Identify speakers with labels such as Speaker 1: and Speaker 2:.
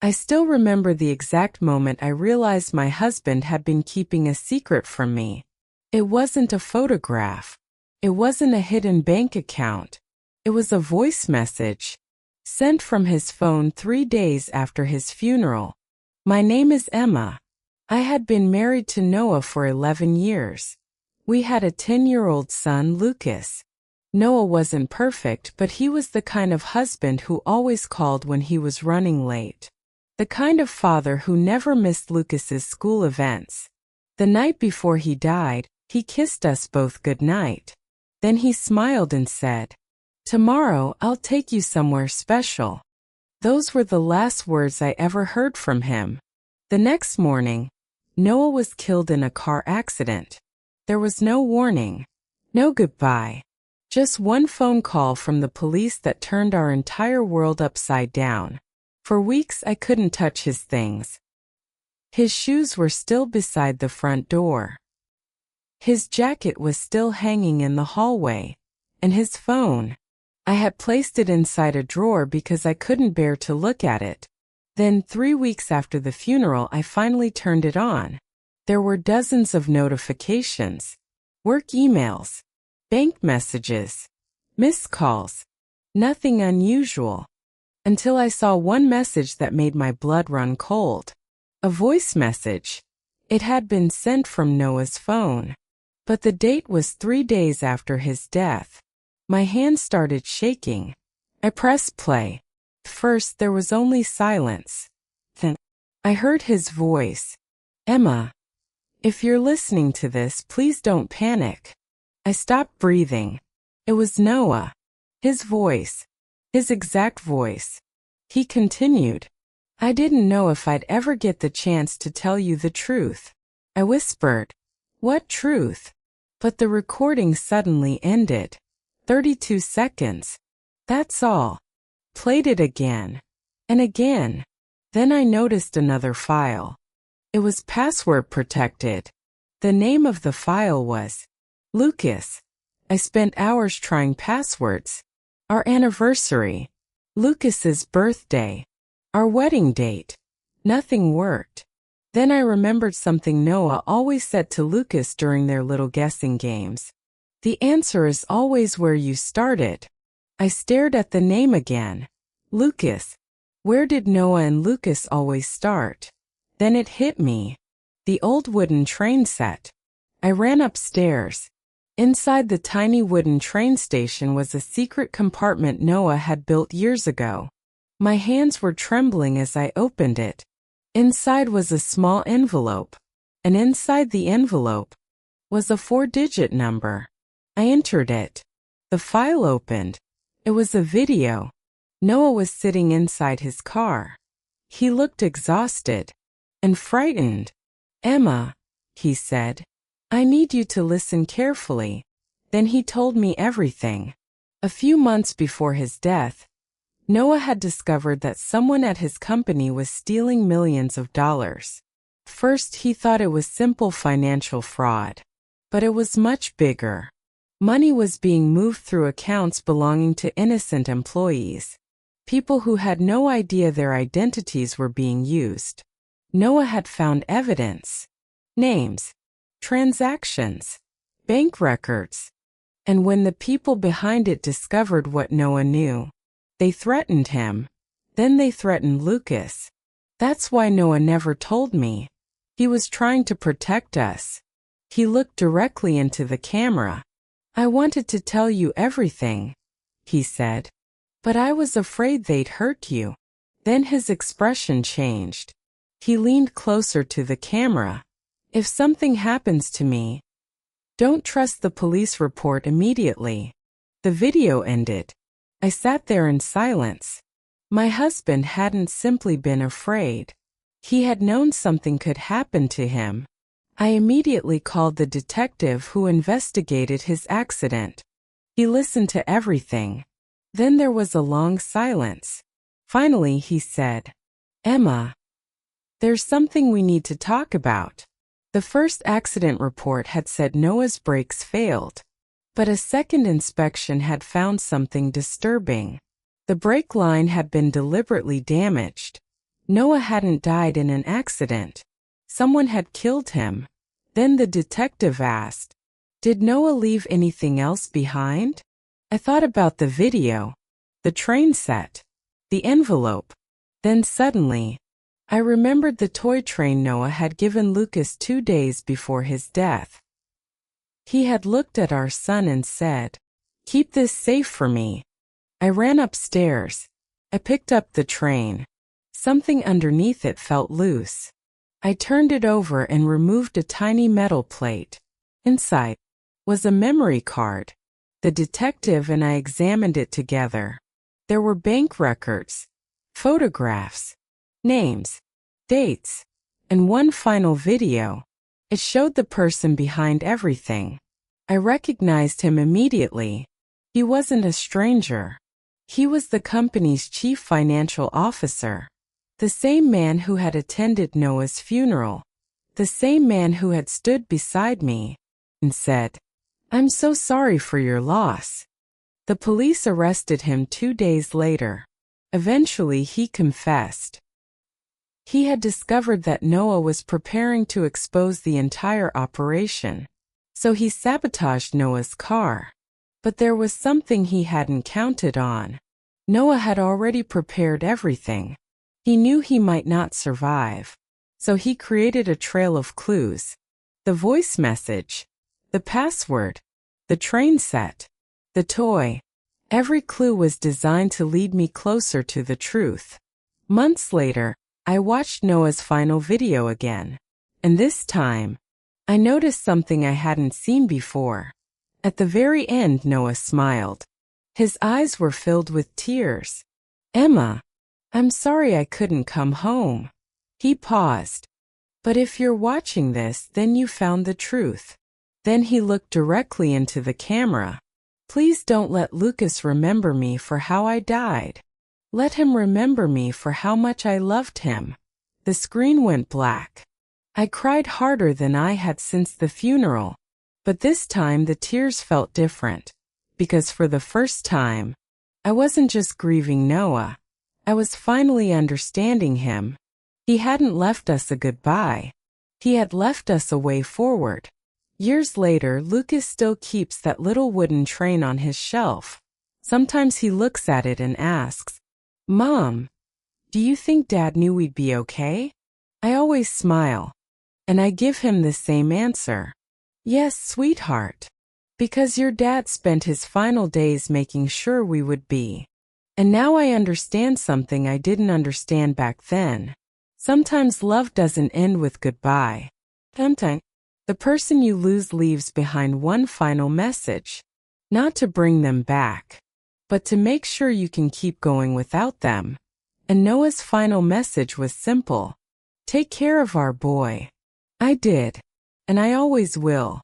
Speaker 1: I still remember the exact moment I realized my husband had been keeping a secret from me. It wasn't a photograph. It wasn't a hidden bank account. It was a voice message sent from his phone 3 days after his funeral. My name is Emma. I had been married to Noah for 11 years. We had a 10-year-old son, Lucas. Noah wasn't perfect, but he was the kind of husband who always called when he was running late. The kind of father who never missed Lucas's school events. The night before he died, he kissed us both goodnight. Then he smiled and said, "Tomorrow I'll take you somewhere special." Those were the last words I ever heard from him. The next morning, Noah was killed in a car accident. There was no warning, no goodbye. Just one phone call from the police that turned our entire world upside down. For weeks I couldn't touch his things. His shoes were still beside the front door. His jacket was still hanging in the hallway. And his phone. I had placed it inside a drawer because I couldn't bear to look at it. Then 3 weeks after the funeral I finally turned it on. There were dozens of notifications. Work emails. Bank messages. Missed calls. Nothing unusual. Until I saw one message that made my blood run cold. A voice message. It had been sent from Noah's phone. But the date was 3 days after his death. My hand started shaking. I pressed play. First there was only silence. Then I heard his voice. "Emma, if you're listening to this, please don't panic." I stopped breathing. It was Noah. His voice. His exact voice. He continued. "I didn't know if I'd ever get the chance to tell you the truth." I whispered. "What truth?" But the recording suddenly ended. 32 seconds. That's all. Played it again. And again. Then I noticed another file. It was password protected. The name of the file was Lucas. I spent hours trying passwords. Our anniversary. Lucas's birthday. Our wedding date. Nothing worked. Then I remembered something Noah always said to Lucas during their little guessing games. The answer is always where you started. I stared at the name again. Lucas. Where did Noah and Lucas always start? Then it hit me. The old wooden train set. I ran upstairs. Inside the tiny wooden train station was a secret compartment Noah had built years ago. My hands were trembling as I opened it. Inside was a small envelope. And inside the envelope was a 4-digit number. I entered it. The file opened. It was a video. Noah was sitting inside his car. He looked exhausted and frightened. "Emma," he said, "I need you to listen carefully." Then he told me everything. A few months before his death, Noah had discovered that someone at his company was stealing millions of dollars. First, he thought it was simple financial fraud. But it was much bigger. Money was being moved through accounts belonging to innocent employees. People who had no idea their identities were being used. Noah had found evidence. Names. Transactions. Bank records. And when the people behind it discovered what Noah knew, they threatened him. Then they threatened Lucas. That's why Noah never told me. He was trying to protect us. He looked directly into the camera. "I wanted to tell you everything," he said. "But I was afraid they'd hurt you." Then his expression changed. He leaned closer to the camera. "If something happens to me, don't trust the police report immediately." The video ended. I sat there in silence. My husband hadn't simply been afraid. He had known something could happen to him. I immediately called the detective who investigated his accident. He listened to everything. Then there was a long silence. Finally, he said, "Emma, there's something we need to talk about." The first accident report had said Noah's brakes failed. But a second inspection had found something disturbing. The brake line had been deliberately damaged. Noah hadn't died in an accident. Someone had killed him. Then the detective asked, "Did Noah leave anything else behind?" I thought about the video, the train set, the envelope. Then suddenly, I remembered the toy train Noah had given Lucas 2 days before his death. He had looked at our son and said, "Keep this safe for me." I ran upstairs. I picked up the train. Something underneath it felt loose. I turned it over and removed a tiny metal plate. Inside was a memory card. The detective and I examined it together. There were bank records, photographs, names, dates, and one final video. It showed the person behind everything. I recognized him immediately. He wasn't a stranger. He was the company's chief financial officer. The same man who had attended Noah's funeral. The same man who had stood beside me and said, "I'm so sorry for your loss." The police arrested him 2 days later. Eventually he confessed. He had discovered that Noah was preparing to expose the entire operation. So he sabotaged Noah's car. But there was something he hadn't counted on. Noah had already prepared everything. He knew he might not survive. So he created a trail of clues. The voice message, the password, the train set, the toy. Every clue was designed to lead me closer to the truth. Months later, I watched Noah's final video again. And this time, I noticed something I hadn't seen before. At the very end, Noah smiled. His eyes were filled with tears. "Emma, I'm sorry I couldn't come home." He paused. "But if you're watching this, then you found the truth." Then he looked directly into the camera. "Please don't let Lucas remember me for how I died. Let him remember me for how much I loved him." The screen went black. I cried harder than I had since the funeral. But this time the tears felt different. Because for the first time, I wasn't just grieving Noah. I was finally understanding him. He hadn't left us a goodbye. He had left us a way forward. Years later, Lucas still keeps that little wooden train on his shelf. Sometimes he looks at it and asks, "Mom, do you think Dad knew we'd be okay?" I always smile. And I give him the same answer. "Yes, sweetheart. Because your dad spent his final days making sure we would be." And now I understand something I didn't understand back then. Sometimes love doesn't end with goodbye. Sometimes the person you lose leaves behind one final message. Not to bring them back, but to make sure you can keep going without them. And Noah's final message was simple. Take care of our boy. I did. And I always will.